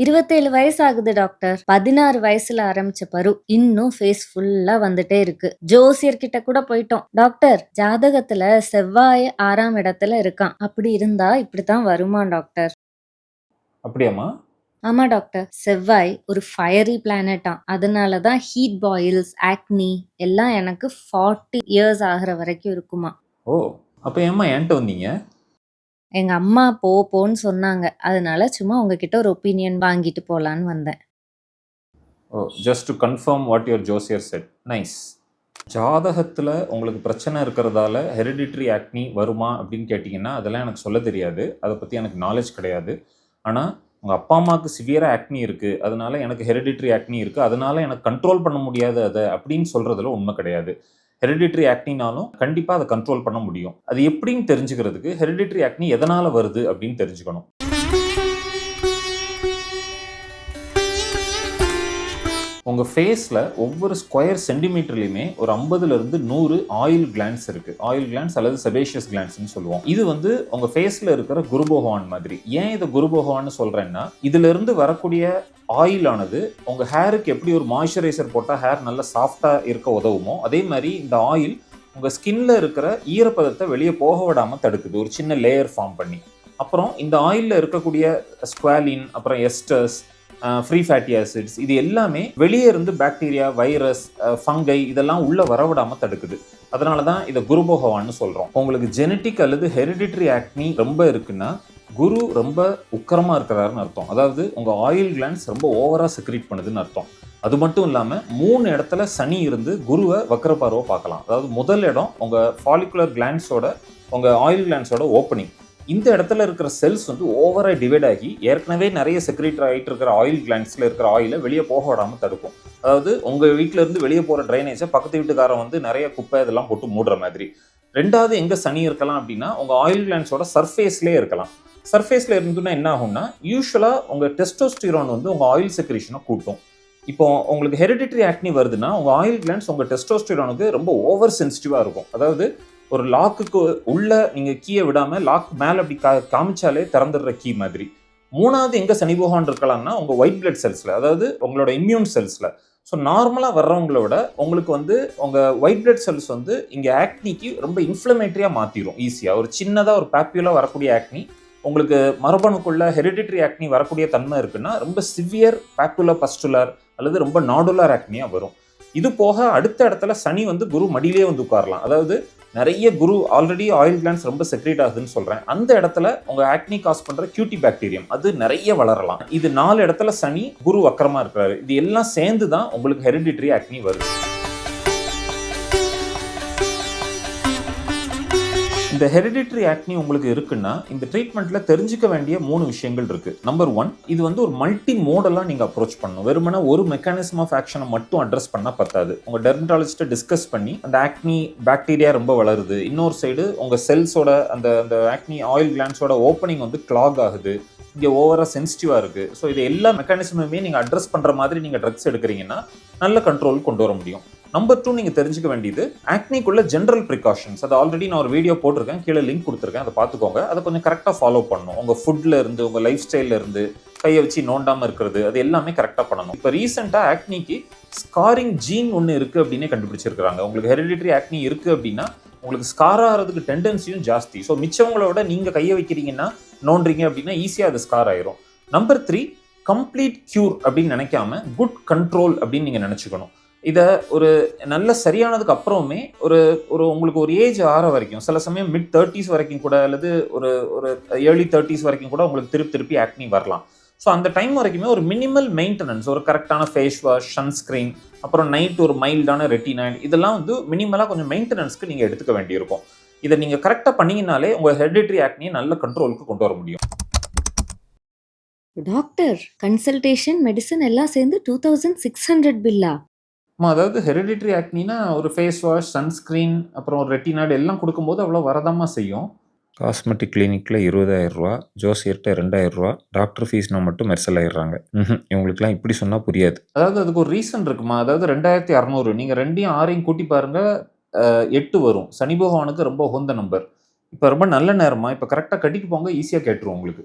27 வயசு ஆகுது டாக்டர். 16 வயசுல ஆரம்பிச்ச பரு இன்னும் ஃபேஸ் ஃபுல்லா வந்துட்டே இருக்கு. ஜோசியர்கிட்ட கூட போயிட்டோம். டாக்டர், ஜாதகத்துல செவ்வாய் 6ஆம் இடத்துல இருக்கான். அப்படி இருந்தா இப்படித்தான் வருமா டாக்டர்? அப்படியாம்மா? ஆமா டாக்டர். செவ்வாய் ஒரு ஃபயரி பிளானட்டாம். அதனாலதான் ஹீட் பாயில்ஸ், ஆக்னி எல்லாம் எனக்கு 40 இயர்ஸ் ஆகிற வரைக்கும் இருக்குமா. ஓ, அப்போ ஏம்மா என்கிட்ட வந்தீங்க? எங்க அம்மா போன்னு சொன்னாங்க. அதனால சும்மா உங்ககிட்ட ஒரு ஒப்பீனியன் வாங்கிட்டு போலான்னு வந்தேன். Oh, just to confirm what your ஜோசியர் செட். நைஸ். ஜாதகத்தில் உங்களுக்கு பிரச்சனை இருக்கிறதால ஹெரிடிட்ரி ஆக்னி வருமா அப்படின்னு கேட்டிங்கன்னா அதெல்லாம் எனக்கு சொல்ல தெரியாது. அதை பற்றி எனக்கு நாலேஜ் கிடையாது. ஆனால் உங்கள் அப்பா அம்மாவுக்கு சிவியராக ஆக்னி இருக்குது, அதனால எனக்கு ஹெரிடிட்ரி ஆக்னி இருக்குது, அதனால எனக்கு கண்ட்ரோல் பண்ண முடியாது அதை அப்படின்னு சொல்கிறதுல உண்மை கிடையாது. ஹெரிடிட்ரி ஆக்னினாலும் கண்டிப்பாக அதை கண்ட்ரோல் பண்ண முடியும். அது எப்படின்னு தெரிஞ்சுக்கிறதுக்கு ஹெரிடிட்ரி ஆக்னி எதனால் வருது அப்படின்னு தெரிஞ்சுக்கணும். உங்கள் ஃபேஸில் ஒவ்வொரு ஸ்கொயர் சென்டிமீட்டர்லையுமே ஒரு 50லேருந்து 100 ஆயில் கிளான்ஸ் இருக்குது. ஆயில் கிளான்ஸ் அல்லது செபேஷியஸ் கிளான்ஸ்னு சொல்லுவோம். இது வந்து உங்கள் ஃபேஸில் இருக்கிற குரு பகவான் மாதிரி. ஏன் இதை குரு பகவான்னு சொல்கிறேன்னா, இதிலிருந்து வரக்கூடிய ஆயிலானது உங்கள் ஹேருக்கு எப்படி ஒரு மாய்ஸ்சரைசர் போட்டால் ஹேர் நல்லா சாஃப்டாக இருக்க உதவுமோ, அதே மாதிரி இந்த ஆயில் உங்கள் ஸ்கின்ல இருக்கிற ஈரப்பதத்தை வெளியே போக விடாமல் தடுக்குது, ஒரு சின்ன லேயர் ஃபார்ம் பண்ணி. அப்புறம் இந்த ஆயிலில் இருக்கக்கூடிய ஸ்குவாலின், அப்புறம் எஸ்டர்ஸ், ஃப்ரீ ஃபேட்டி ஆசிட்ஸ், இது எல்லாமே வெளியே இருந்து பாக்டீரியா, வைரஸ், ஃபங்கை இதெல்லாம் உள்ள வரவிடாமல் தடுக்குது. அதனால தான் இதை குரு பகவான்னு சொல்கிறோம். உங்களுக்கு ஜெனட்டிக் அல்லது ஹெரிடிட்ரி ஆக்னி ரொம்ப இருக்குன்னா குரு ரொம்ப உக்கரமாக இருக்கிறாருன்னு அர்த்தம். அதாவது உங்கள் ஆயில் கிளான்ஸ் ரொம்ப ஓவராக செக்ரீட் பண்ணுதுன்னு அர்த்தம். அது மட்டும் இல்லாமல் 3 இடத்துல சனி இருந்து குருவை வக்கர பார்வை பார்க்கலாம். அதாவது முதல் இடம் உங்கள் ஃபாலிகுலர் கிளான்ஸோட, உங்கள் ஆயில் கிளான்ஸோட ஓப்பனிங். இந்த இடத்துல இருக்கிற செல்ஸ் வந்து ஓவராக டிவைட் ஆகி ஏற்கனவே நிறைய செக்ரேட் ஆகிட்டு இருக்கிற ஆயில் கிளான்ஸில் இருக்கிற ஆயிலை வெளியே போக விடாமல் தடுக்கும். அதாவது உங்கள் வீட்டிலேருந்து வெளியே போகிற ட்ரைனேஜை பக்கத்து வீட்டுக்காரன் வந்து நிறைய குப்பை இதெல்லாம் போட்டு மூடுற மாதிரி. ரெண்டாவது எங்கே சனி இருக்கலாம் அப்படின்னா உங்கள் ஆயில் கிளான்ஸோட சர்ஃபேஸ்லேயே இருக்கலாம். சர்ஃபேஸில் இருந்துன்னா என்ன ஆகும்னா, யூஸ்வலாக உங்கள் டெஸ்டோஸ்டிரான் வந்து உங்கள் ஆயில் செக்ரேஷனை கூட்டும். இப்போ உங்களுக்கு ஹெரிடிட்ரி ஆக்னி வருதுன்னா உங்கள் ஆயில் கிளான்ஸ் உங்கள் டெஸ்டோஸ்டிரானுக்கு ரொம்ப ஓவர் சென்சிட்டிவாக இருக்கும். அதாவது ஒரு லாக்குக்கு உள்ள நீங்கள் கீயை விடாமல் லாக் மேலே அப்படி காமிச்சாலே திறந்துடுற கீ மாதிரி. மூணாவது எங்கே சனி பகவான் இருக்கலாம்னா உங்கள் ஒயிட் பிளட் செல்ஸில், அதாவது உங்களோட இம்யூன் செல்ஸில். ஸோ நார்மலாக வர்றவங்கள விட உங்களுக்கு வந்து உங்கள் ஒயிட் பிளட் செல்ஸ் வந்து இங்கே ஆக்னிக்கு ரொம்ப இன்ஃப்ளமேட்டரியாக மாற்றிடும் ஈஸியாக. ஒரு சின்னதாக ஒரு பேப்யூலாக வரக்கூடிய ஆக்னி உங்களுக்கு மரபணுக்குள்ள ஹெரிடிட்ரி ஆக்னி வரக்கூடிய தன்மை இருக்குன்னா ரொம்ப சிவியர் பேப்யூலர் பஸ்டுலர் அல்லது ரொம்ப நாடுலர் ஆக்னியாக வரும். இது போக அடுத்த இடத்துல சனி வந்து குரு மடியிலே வந்து உட்காரலாம். அதாவது நிறைய குரு ஆல்ரெடி ஆயில் கிளான்ஸ் ரொம்ப செக்ரேட் ஆகுதுன்னு சொல்கிறேன். அந்த இடத்துல உங்கள் ஆக்னி காஸ் பண்ணுற கியூட்டி பாக்டீரியம் அது நிறைய வளரலாம். இது 4 இடத்துல சனி குரு வக்கரமாக இருக்கிறாரு. இது எல்லாம் சேர்ந்து தான் உங்களுக்கு ஹெரிடிட்ரி ஆக்னி வருது. இந்த ஹெரிடிட்ரி ஆக்னி உங்களுக்கு இருக்குன்னா இந்த ட்ரீட்மெண்ட்ல தெரிஞ்சுக்க வேண்டிய 3 விஷயங்கள் இருக்கு. நம்பர் 1, இது வந்து ஒரு மல்டி மோடலாக நீங்கள் அப்ரோச் பண்ணணும். வெறுமனா ஒரு மெக்கானிசம் ஆஃப் ஆக்ஷனை மட்டும் அட்ரஸ் பண்ணால் பத்தாது. உங்கள் டெர்மட்டாலஜிஸ்ட்டை டிஸ்கஸ் பண்ணி அந்த ஆக்னி பாக்டீரியா ரொம்ப வளருது, இன்னொரு சைடு உங்கள் செல்ஸோட அந்த அந்த ஆக்னி ஆயில் கிளான்ஸோட ஓப்பனிங் வந்து கிளாக் ஆகுது, இங்கே ஓவராக சென்சிட்டிவாக இருக்குது. ஸோ இது எல்லா மெக்கானிசமுமே நீங்கள் அட்ரஸ் பண்ணுற மாதிரி நீங்கள் ட்ரக்ஸ் எடுக்கிறீங்கன்னா நல்ல கண்ட்ரோல் கொண்டு வர முடியும். நம்பர் 2, நீங்கள் தெரிஞ்சுக்க வேண்டியது ஆக்னிக்குள்ள ஜென்ரல் ப்ரிகாஷன்ஸ். அது ஆல்ரெடி நான் ஒரு வீடியோ போட்டிருக்கேன், கீழே லிங்க் கொடுத்துருக்கேன், அதை பார்த்துக்கோங்க. அதை கொஞ்சம் கரெக்டாக ஃபாலோ பண்ணணும். உங்கள் ஃபுட்டில் இருந்து, உங்கள் லைஃப் ஸ்டைலில் இருந்து, கையை வச்சு நோண்டாமல் இருக்கிறது, அது எல்லாமே கரெக்டாக பண்ணணும். இப்போ ரீசெண்டாக ஆக்னிக்கு ஸ்காரிங் ஜீன் ஒன்று இருக்குது அப்படின்னே கண்டுபிடிச்சிருக்கிறாங்க. உங்களுக்கு ஹெரிடிட்ரி ஆக்னி இருக்குது அப்படின்னா உங்களுக்கு ஸ்கார் ஆகிறதுக்கு டெண்டன்சியும் ஜாஸ்தி. ஸோ மிச்சவங்களோட நீங்கள் கையை வைக்கிறீங்கன்னா, நோண்டுறீங்க அப்படின்னா ஈஸியாக அது ஸ்கார் ஆயிரும். நம்பர் 3, கம்ப்ளீட் க்யூர் அப்படின்னு நினைக்காம குட் கண்ட்ரோல் அப்படின்னு நீங்கள் நினச்சிக்கணும். இதை ஒரு நல்ல சரியானதுக்கு அப்புறமே ஒரு ஒரு உங்களுக்கு ஒரு ஏஜ் ஆற வரைக்கும், சில சமயம் மிட் 30s வரைக்கும் கூட அல்லது ஒரு ஒரு ஏர்லி 30s வரைக்கும் கூட உங்களுக்கு திருப்பி ஆக்னி வரலாம். ஸோ அந்த டைம் வரைக்குமே ஒரு மினிமல் மெயின்டெனன்ஸ், ஒரு கரெக்டான ஃபேஸ் வாஷ், சன்ஸ்க்ரீன், அப்புறம் நைட் ஒரு மைல்டான ரெட்டினாய்டு, இதெல்லாம் வந்து மினிமலாக கொஞ்சம் மெயின்டெனன்ஸ்க்கு நீங்கள் எடுத்துக்க வேண்டியிருக்கும். இதை நீங்கள் கரெக்டாக பண்ணிங்கனாலே உங்கள் ஹெரிடிட்ரி ஆக்னியை நல்ல கண்ட்ரோலுக்கு கொண்டு வர முடியும். டாக்டர், கன்சல்டேஷன், மெடிசன் எல்லாம் சேர்ந்து 2600 பில்லா? அதாவது ஹெரிடிட்ரி ஆக்னினா ஒரு ஃபேஸ் வாஷ், சன்ஸ்க்ரீன், அப்புறம் ஒரு ரெட்டினாய்டு எல்லாம் கொடுக்கும்போது அவ்வளோ வரதாமா செய்யும். காஸ்மெட்டிக் கிளினிக்கில் 20,000 ரூபா, ஜோசியர்கிட்ட 2,000 ரூபா, டாக்டர் ஃபீஸ்னா மட்டும் மெர்சல் ஆயிடுறாங்க. இவங்களுக்குலாம் இப்படி சொன்னால் புரியாது. அதாவது அதுக்கு ஒரு ரீசன் இருக்குமா. அதாவது 2,600 நீங்கள் 2யும் 6யும் கூட்டி பாருங்க, 8 வரும். சனி பகவானுக்கு ரொம்ப உகந்த நம்பர். இப்போ ரொம்ப நல்ல நேரமா, இப்போ கரெக்டாக கட்டிட்டு போங்க, ஈஸியாக கேட்டுரும் உங்களுக்கு.